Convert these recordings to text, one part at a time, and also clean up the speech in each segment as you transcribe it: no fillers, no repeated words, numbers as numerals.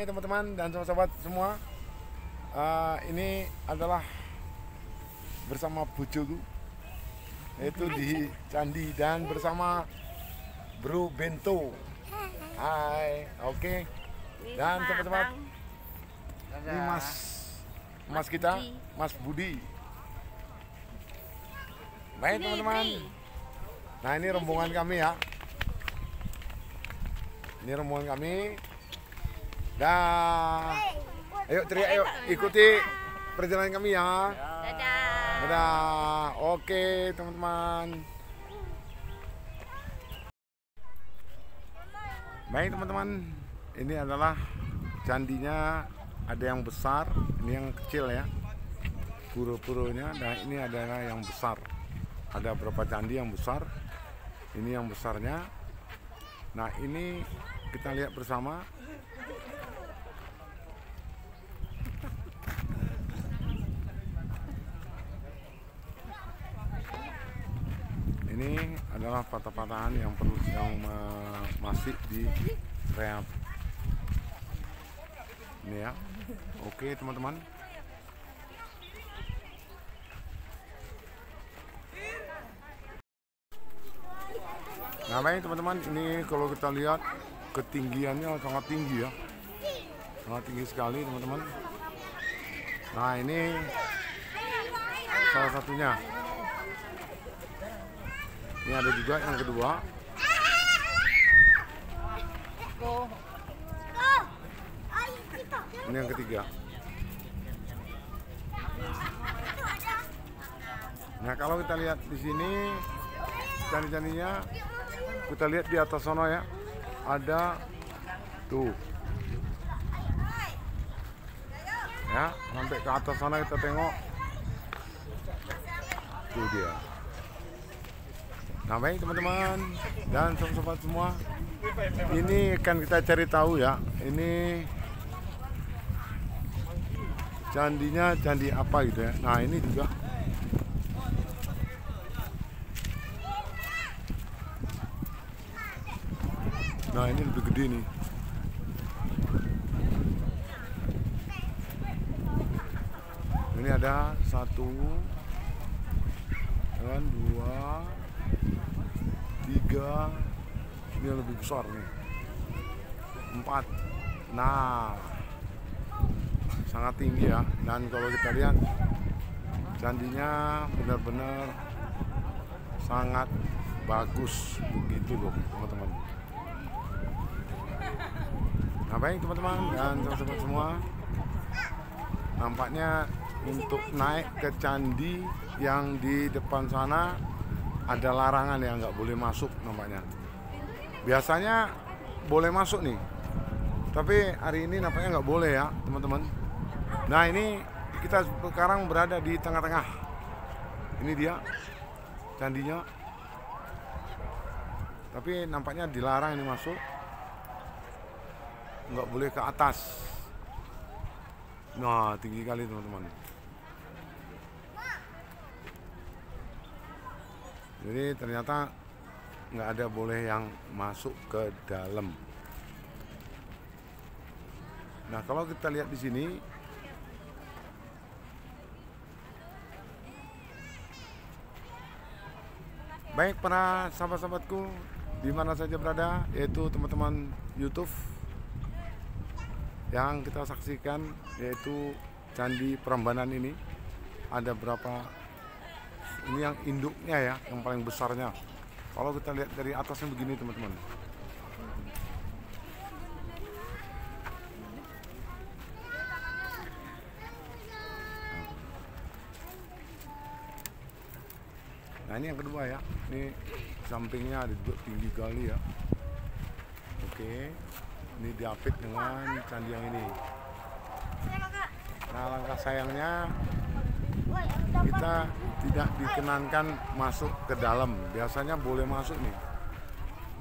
Baik teman-teman dan sahabat semua, ini adalah bersama bojoku, yaitu di Candi dan bersama Bro Bento. Hai, oke. Dan teman-teman, ini Mas kita, Mas Budi. Baik teman-teman. Nah ini rombongan kami ya. Ini rombongan kami. Dah. Ayo teriak, ayo ikuti perjalanan kami ya. Dadah. Dadah. Oke teman-teman. Baik teman-teman, ini adalah candinya. Ada yang besar, ini yang kecil ya, pura-puranya. Dan ini adalah yang besar. Ada beberapa candi yang besar. Ini yang besarnya. Nah ini kita lihat bersama. Ini adalah patah-patahan yang perlu masih di rehab. Ini ya. Oke teman-teman. Nah baik teman-teman, ini kalau kita lihat ketinggiannya sangat tinggi ya. Sangat tinggi sekali teman-teman. Nah ini salah satunya. Ini ada juga yang kedua. Ini yang ketiga. Nah kalau kita lihat di sini candi-candinya, kita lihat di atas sana ya, ada tuh ya, sampai ke atas sana kita tengok tuh dia. Nah baik teman-teman dan sobat-sobat semua, ini akan kita cari tahu ya, ini candinya candi apa gitu ya. Nah ini juga nah ini lebih gede nih. Ini ada 1, 2, 3, 4. Ini yang lebih besar nih. 4. Nah, sangat tinggi ya. Dan kalau kita lihat candinya benar-benar sangat bagus begitu loh teman-teman. Nah baik teman-teman dan sahabat semua, nampaknya untuk naik ke candi yang di depan sana ada larangan yang nggak boleh masuk nampaknya. Biasanya boleh masuk nih, tapi hari ini nampaknya nggak boleh ya teman-teman. Nah ini kita sekarang berada di tengah-tengah. Ini dia candinya, tapi nampaknya dilarang ini masuk. Nggak boleh ke atas. Nah tinggi kali teman-teman. Jadi ternyata nggak ada boleh yang masuk ke dalam. Nah kalau kita lihat di sini, baik para sahabat-sahabatku di mana saja berada, yaitu teman-teman YouTube yang kita saksikan, yaitu Candi Prambanan ini. Ada berapa, ini yang induknya ya, yang paling besarnya. Kalau kita lihat dari atasnya begini teman-teman. Nah ini yang kedua ya, ini sampingnya ada juga tinggi kali ya. Oke, ini diapit dengan candi yang ini. Nah langkah sayangnya kita tidak dikenankan masuk ke dalam. Biasanya boleh masuk nih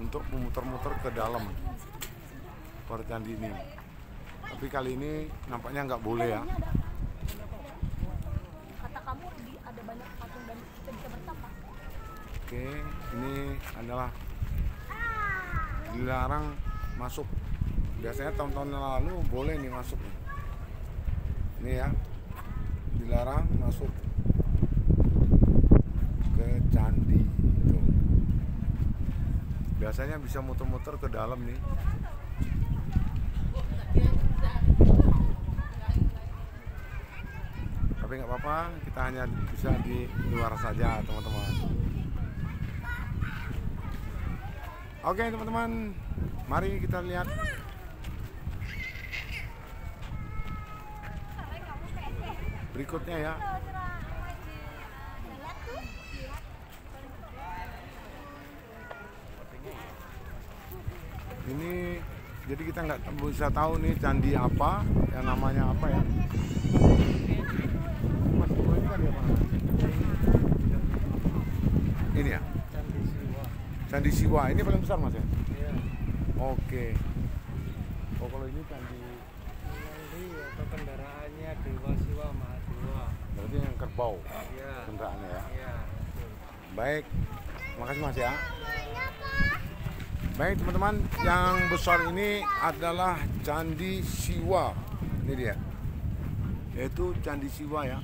untuk memutar-muter ke dalam pada candi ini. Tapi kali ini nampaknya nggak boleh ya. Kata kamu ada banyak patung dan kita bisa bertapa. Oke, ini adalah dilarang masuk Biasanya tahun-tahun lalu boleh nih masuk nih. Ini ya, dilarang masuk ke candi itu. Biasanya bisa muter-muter ke dalam nih. Tapi nggak apa-apa, kita hanya bisa di luar saja teman-teman. Oke teman-teman, mari kita lihat berikutnya ya. Ini jadi kita nggak bisa tahu nih candi apa, yang namanya apa ya. Ini ya, Candi Siwa. Ini paling besar mas ya? Iya. Oke. Oh kalau ini candi, Nanti atau kendaraannya Dewa Siwa Mahadewa. berarti yang kerbau Iya. kendaraannya ya. Iya. Baik, makasih mas ya. Baik teman-teman, yang besar ini adalah Candi Siwa. Ini dia, yaitu Candi Siwa ya.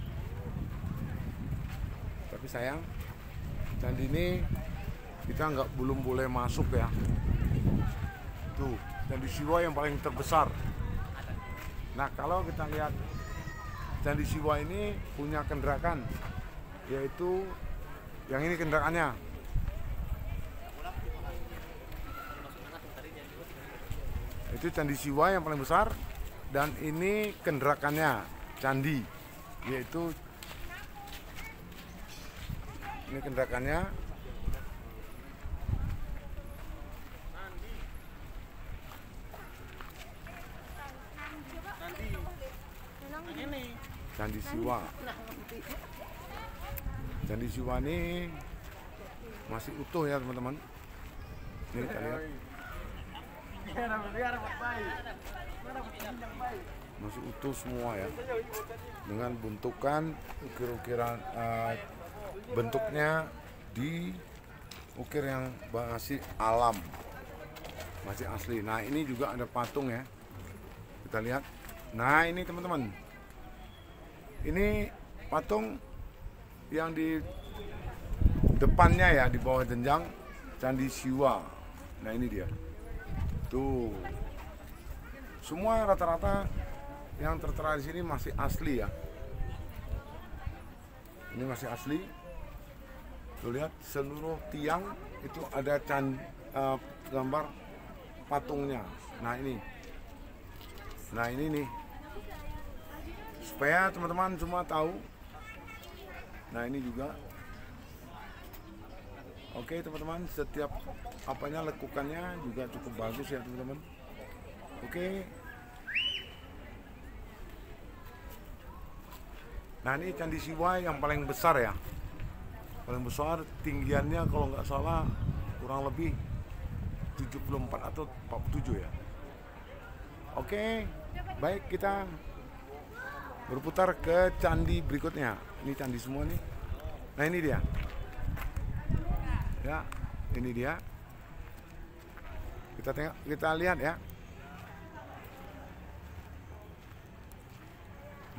Tapi sayang, candi ini kita belum boleh masuk ya. Tuh, Candi Siwa yang paling terbesar. Nah kalau kita lihat Candi Siwa ini punya kendarakan, yaitu yang ini kendaraannya. Itu Candi Siwa yang paling besar, dan ini kendarakannya candi, yaitu ini kendarakannya. Candi Siwa. Candi Siwa ini masih utuh ya teman-teman. Ini kita lihat. Masih utuh semua ya, dengan bentukan ukir-ukiran, bentuknya diukir yang masih alam, masih asli. Nah ini juga ada patung ya, kita lihat. Nah ini teman-teman, ini patung yang di depannya ya, di bawah jenjang Candi Siwa. Nah ini dia tuh, semua rata-rata yang tertera di sini masih asli ya. Ini masih asli. Tuh lihat, seluruh tiang itu ada gambar patungnya. Nah ini nih, supaya teman-teman semua tahu. Nah ini juga. Oke teman-teman, setiap apanya lekukannya juga cukup bagus ya teman-teman. Oke. Nah ini Candi Siwa yang paling besar ya, paling besar, tinggiannya kalau nggak salah kurang lebih 74 atau 47 ya. Oke, baik, kita berputar ke candi berikutnya. Ini candi semua nih. Nah ini dia. Ya, ini dia. Kita tengok, kita lihat ya.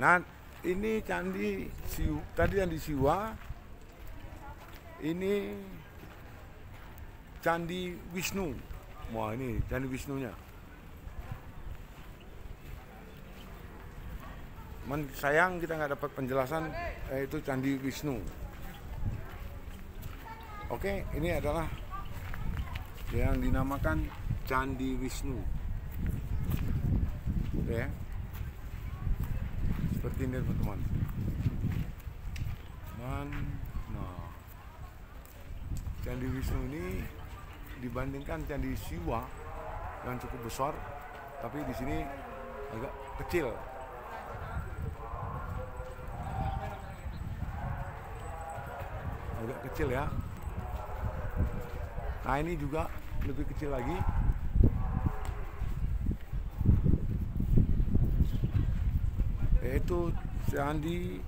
Nah, ini Candi Siwa, tadi Candi Siwa. Ini Candi Wisnu. Wah, ini Candi Wisnunya. Sayang kita nggak dapat penjelasan itu Candi Wisnu. Oke, ini adalah yang dinamakan Candi Wisnu. Ya. Seperti ini teman-teman. Nah, Candi Wisnu ini dibandingkan Candi Siwa yang cukup besar, tapi di sini agak kecil. Agak kecil ya. Nah ini juga lebih kecil lagi. Yaitu Candi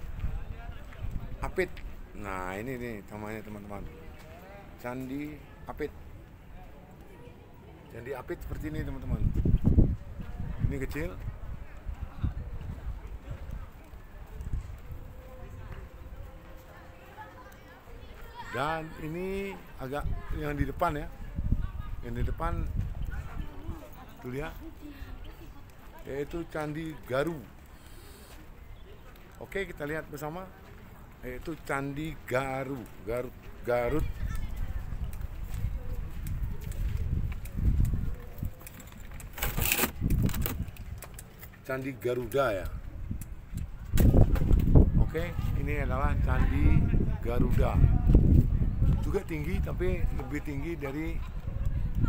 Apit. Nah ini nih namanya teman-teman, Candi Apit. Candi Apit seperti ini teman-teman. Ini kecil. Dan ini agak yang di depan ya. Yang di depan tuh lihat, yaitu Candi Garu. Oke, kita lihat bersama, yaitu Candi Garu, Garut. Candi Garuda ya. Oke, ini adalah Candi Garuda. Juga tinggi, tapi lebih tinggi dari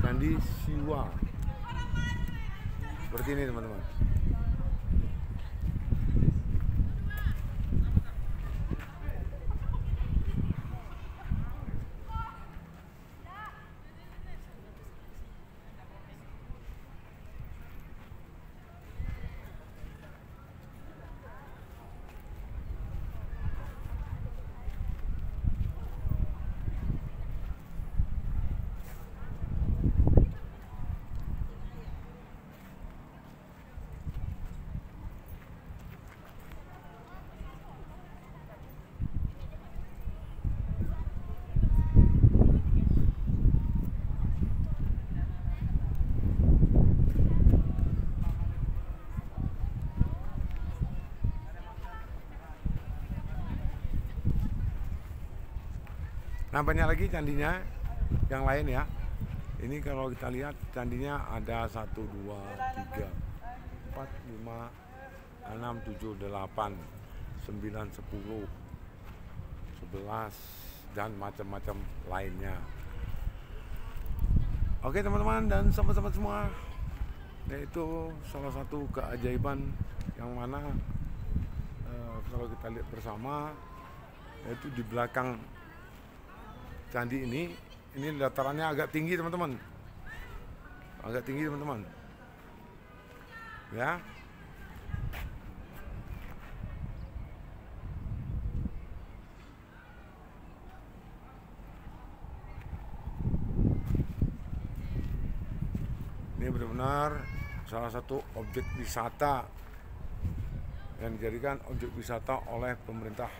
Candi Siwa. Seperti ini teman-teman. Nah, banyak lagi candinya yang lain ya. Ini kalau kita lihat candinya ada 1, 2, 3, 4, 5, 6, 7, 8, 9, 10, 11 dan macam-macam lainnya. Oke teman-teman dan sahabat-sahabat semua, yaitu salah satu keajaiban yang mana kalau kita lihat bersama, yaitu di belakang candi ini datarannya agak tinggi teman-teman, agak tinggi teman-teman ya. Ini benar-benar salah satu objek wisata yang dijadikan objek wisata oleh pemerintah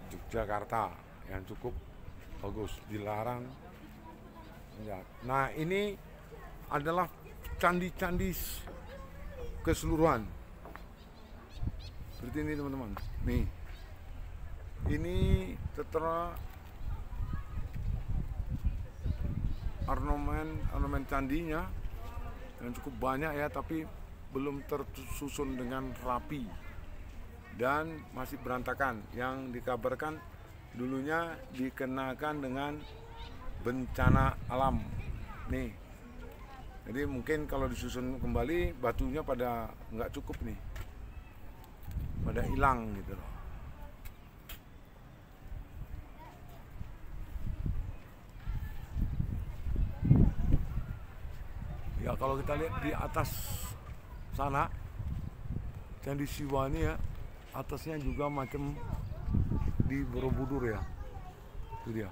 Yogyakarta yang cukup bagus, dilarang. Nah, ini adalah candi-candi keseluruhan. Seperti ini teman-teman. Nih, ini tertera ornamen candinya yang cukup banyak ya, tapi belum tersusun dengan rapi dan masih berantakan. Yang dikabarkan dulunya dikenakan dengan bencana alam nih, jadi mungkin kalau disusun kembali batunya pada nggak cukup nih, pada hilang gitu loh. Ya kalau kita lihat di atas sana Candi Siwa ini ya, atasnya juga macam di Borobudur ya, itu dia.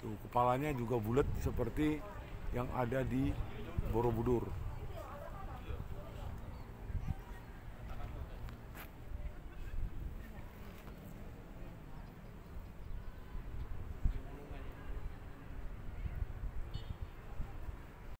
Tuh, kepalanya juga bulat seperti yang ada di Borobudur.